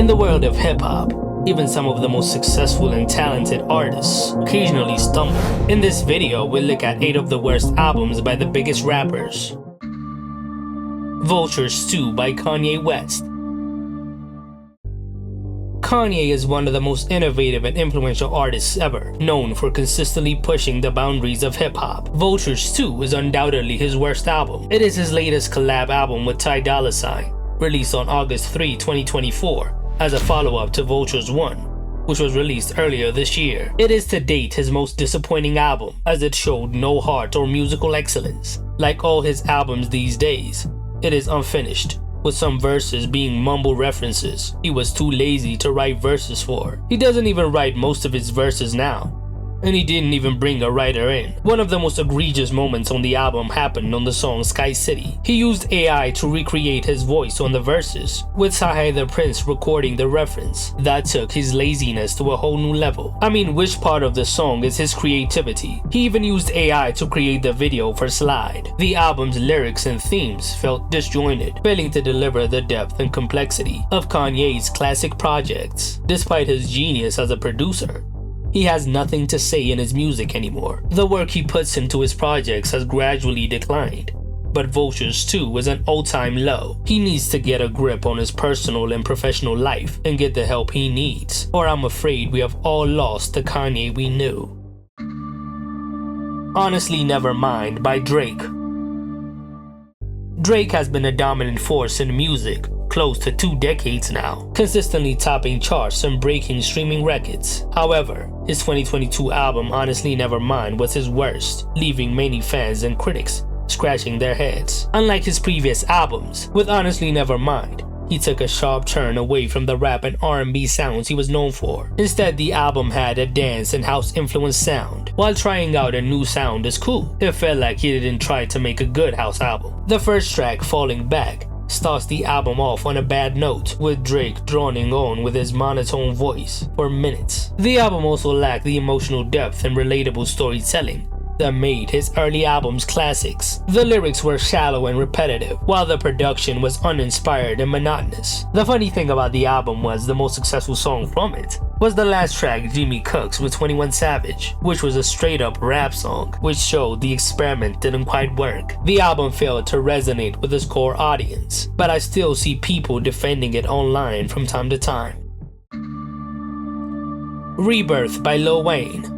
In the world of hip-hop, even some of the most successful and talented artists occasionally stumble. In this video, we'll look at 8 of the worst albums by the biggest rappers. Vultures 2 by Kanye West. Kanye is one of the most innovative and influential artists ever, known for consistently pushing the boundaries of hip-hop. Vultures 2 is undoubtedly his worst album. It is his latest collab album with Ty Dolla $ign, released on August 3, 2024, as a follow-up to Vultures 1, which was released earlier this year. It is to date his most disappointing album, as it showed no heart or musical excellence. Like all his albums these days, it is unfinished, with some verses being mumble references he was too lazy to write verses for. He doesn't even write most of his verses now, and he didn't even bring a writer in. One of the most egregious moments on the album happened on the song Sky City. He used AI to recreate his voice on the verses, with Sahai the Prince recording the reference. That took his laziness to a whole new level. I mean, which part of the song is his creativity? He even used AI to create the video for Slide. The album's lyrics and themes felt disjointed, failing to deliver the depth and complexity of Kanye's classic projects. Despite his genius as a producer, he has nothing to say in his music anymore. The work he puts into his projects has gradually declined, but Vultures 2 is an all-time low. He needs to get a grip on his personal and professional life and get the help he needs, or I'm afraid we have all lost the Kanye we knew. Honestly Nevermind by Drake. Drake has been a dominant force in music close to 2 decades now, consistently topping charts and breaking streaming records. However, his 2022 album Honestly Nevermind was his worst, leaving many fans and critics scratching their heads. Unlike his previous albums, with Honestly Nevermind, he took a sharp turn away from the rap and R&B sounds he was known for. Instead, the album had a dance and house influenced sound. While trying out a new sound is cool, it felt like he didn't try to make a good house album. The first track, Falling Back, starts the album off on a bad note, with Drake droning on with his monotone voice for minutes. The album also lacked the emotional depth and relatable storytelling that made his early albums classics. The lyrics were shallow and repetitive, while the production was uninspired and monotonous. The funny thing about the album was the most successful song from it was the last track, Jimmy Cooks with 21 Savage, which was a straight-up rap song, which showed the experiment didn't quite work. The album failed to resonate with its core audience, but I still see people defending it online from time to time. Rebirth by Lil Wayne.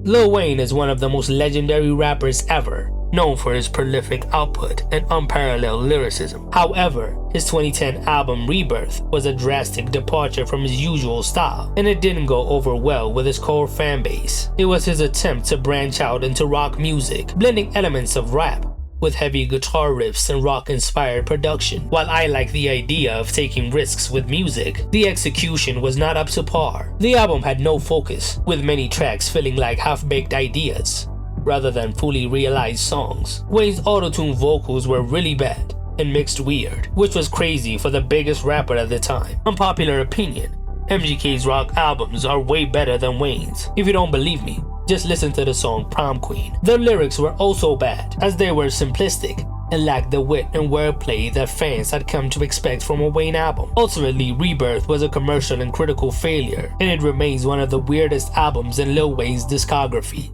Lil Wayne is one of the most legendary rappers ever, known for his prolific output and unparalleled lyricism. However, his 2010 album Rebirth was a drastic departure from his usual style, and it didn't go over well with his core fanbase. It was his attempt to branch out into rock music, blending elements of rap with heavy guitar riffs and rock-inspired production. While I like the idea of taking risks with music, the execution was not up to par. The album had no focus, with many tracks feeling like half-baked ideas rather than fully realized songs. Wayne's auto-tune vocals were really bad and mixed weird, which was crazy for the biggest rapper at the time. Unpopular opinion, MGK's rock albums are way better than Wayne's. If you don't believe me, just listen to the song Prom Queen. The lyrics were also bad, as they were simplistic and lacked the wit and wordplay that fans had come to expect from a Wayne album. Ultimately, Rebirth was a commercial and critical failure, and it remains one of the weirdest albums in Lil Wayne's discography.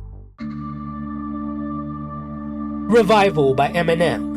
Revival by Eminem.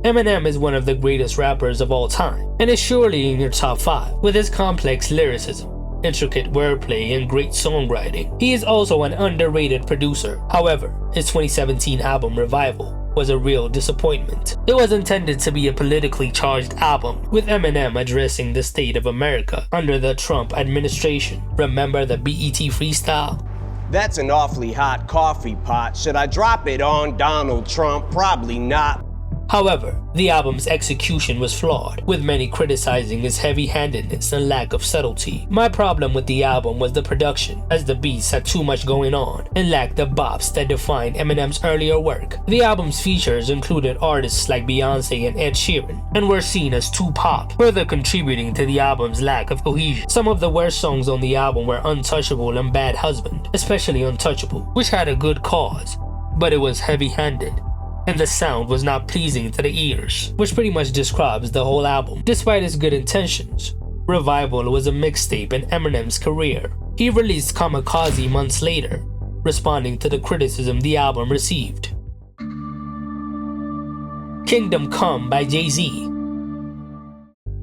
Eminem is one of the greatest rappers of all time, and is surely in your top 5, with his complex lyricism, intricate wordplay, and great songwriting. He is also an underrated producer. However, his 2017 album Revival was a real disappointment. It was intended to be a politically charged album, with Eminem addressing the state of America under the Trump administration. Remember the BET freestyle? That's an awfully hot coffee pot. Should I drop it on Donald Trump? Probably not. However, the album's execution was flawed, with many criticizing its heavy-handedness and lack of subtlety. My problem with the album was the production, as the beats had too much going on and lacked the bops that defined Eminem's earlier work. The album's features included artists like Beyonce and Ed Sheeran, and were seen as too pop, further contributing to the album's lack of cohesion. Some of the worst songs on the album were Untouchable and Bad Husband, especially Untouchable, which had a good cause, but it was heavy-handed and the sound was not pleasing to the ears, which pretty much describes the whole album. Despite his good intentions, Revival was a mixtape in Eminem's career. He released Kamikaze months later, responding to the criticism the album received. Kingdom Come by Jay-Z.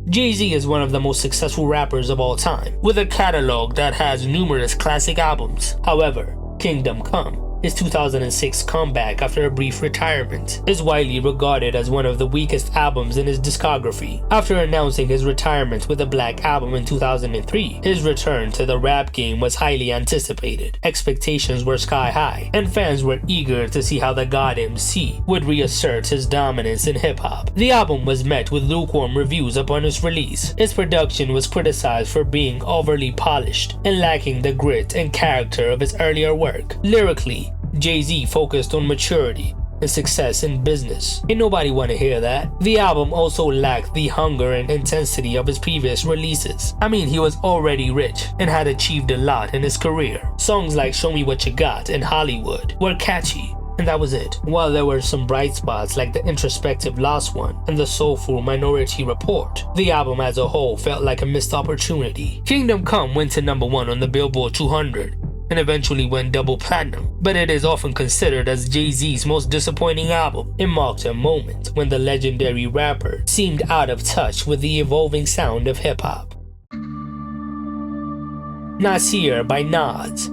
Jay-Z is one of the most successful rappers of all time, with a catalog that has numerous classic albums. However, Kingdom Come, his 2006 comeback after a brief retirement, is widely regarded as one of the weakest albums in his discography. After announcing his retirement with the Black Album in 2003, his return to the rap game was highly anticipated. Expectations were sky high, and fans were eager to see how the God MC would reassert his dominance in hip-hop. The album was met with lukewarm reviews upon its release. Its production was criticized for being overly polished and lacking the grit and character of his earlier work. Lyrically, Jay-Z focused on maturity and success in business. Ain't nobody wanna hear that. The album also lacked the hunger and intensity of his previous releases. I mean, he was already rich and had achieved a lot in his career. Songs like Show Me What You Got and Hollywood were catchy, and that was it. While there were some bright spots like the introspective Lost One and the soulful Minority Report, the album as a whole felt like a missed opportunity. Kingdom Come went to #1 on the Billboard 200 and eventually went double platinum, but it is often considered as Jay-Z's most disappointing album. It marked a moment when the legendary rapper seemed out of touch with the evolving sound of hip-hop. Nasir by Nas.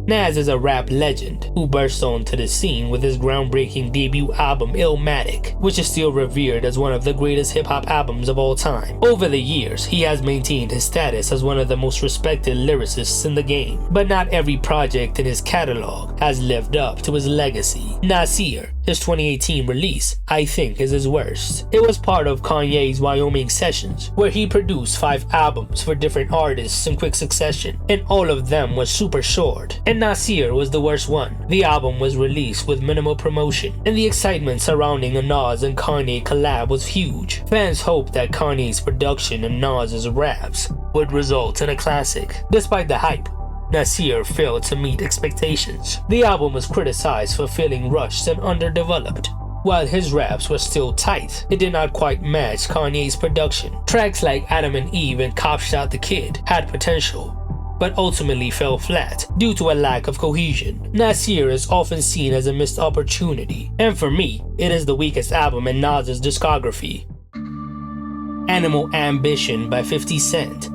Nas is a rap legend who burst onto the scene with his groundbreaking debut album Illmatic, which is still revered as one of the greatest hip-hop albums of all time. Over the years, he has maintained his status as one of the most respected lyricists in the game, but not every project in his catalog has lived up to his legacy. Nasir, his 2018 release, I think is his worst. It was part of Kanye's Wyoming Sessions, where he produced 5 albums for different artists in quick succession, and all of them was super short. And Nasir was the worst one. The album was released with minimal promotion, and the excitement surrounding a Nas and Kanye collab was huge. Fans hoped that Kanye's production and Nas's raps would result in a classic. Despite the hype, Nasir failed to meet expectations. The album was criticized for feeling rushed and underdeveloped. While his raps were still tight, it did not quite match Kanye's production. Tracks like Adam and Eve and Cop Shot the Kid had potential, but ultimately fell flat due to a lack of cohesion. Nasir is often seen as a missed opportunity, and for me, it is the weakest album in Nas's discography. Animal Ambition by 50 Cent.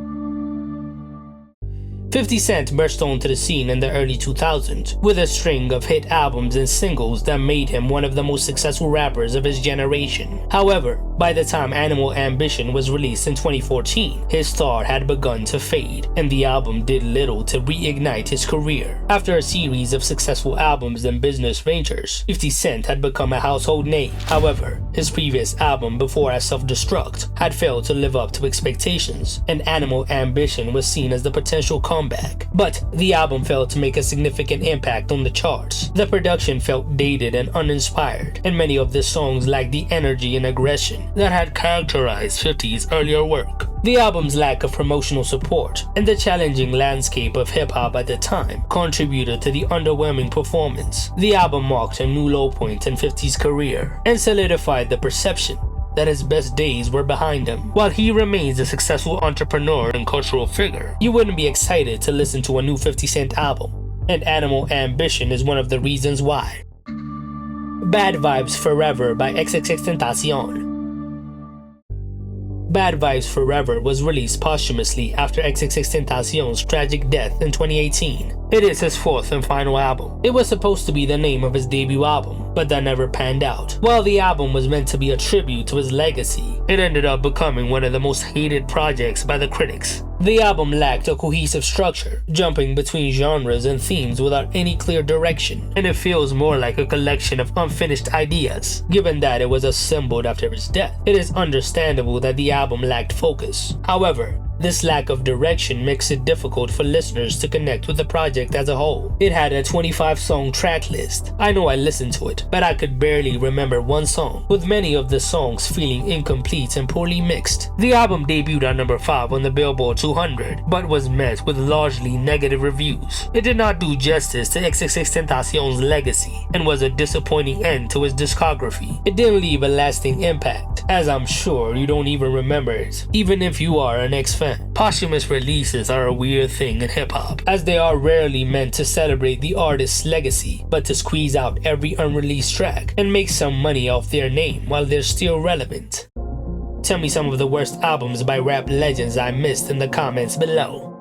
50 Cent burst onto the scene in the early 2000s with a string of hit albums and singles that made him one of the most successful rappers of his generation. However, by the time Animal Ambition was released in 2014, his star had begun to fade, and the album did little to reignite his career. After a series of successful albums and business ventures, 50 Cent had become a household name. However, his previous album, Before I Self-Destruct, had failed to live up to expectations, and Animal Ambition was seen as the potential comeback. But the album failed to make a significant impact on the charts. The production felt dated and uninspired, and many of the songs lacked the energy and aggression that had characterized 50's earlier work. The album's lack of promotional support and the challenging landscape of hip-hop at the time contributed to the underwhelming performance. The album marked a new low point in 50's career and solidified the perception that his best days were behind him. While he remains a successful entrepreneur and cultural figure, you wouldn't be excited to listen to a new 50 Cent album, and Animal Ambition is one of the reasons why. Bad Vibes Forever by XXXTentacion. Bad Vibes Forever was released posthumously after XXXTentacion's tragic death in 2018. It is his 4th and final album. It was supposed to be the name of his debut album, but that never panned out. While the album was meant to be a tribute to his legacy, it ended up becoming one of the most hated projects by the critics. The album lacked a cohesive structure, jumping between genres and themes without any clear direction, and it feels more like a collection of unfinished ideas. Given that it was assembled after his death, it is understandable that the album lacked focus. However, This lack of direction makes it difficult for listeners to connect with the project as a whole. It had a 25-song track list. I know I listened to it, but I could barely remember one song, with many of the songs feeling incomplete and poorly mixed. The album debuted on number 5 on the Billboard 200, but was met with largely negative reviews. It did not do justice to XXXTentacion's legacy, and was a disappointing end to his discography. It didn't leave a lasting impact, as I'm sure you don't even remember it, even if you are an X fan. Posthumous releases are a weird thing in hip-hop, as they are rarely meant to celebrate the artist's legacy, but to squeeze out every unreleased track and make some money off their name while they're still relevant. Tell me some of the worst albums by rap legends I missed in the comments below.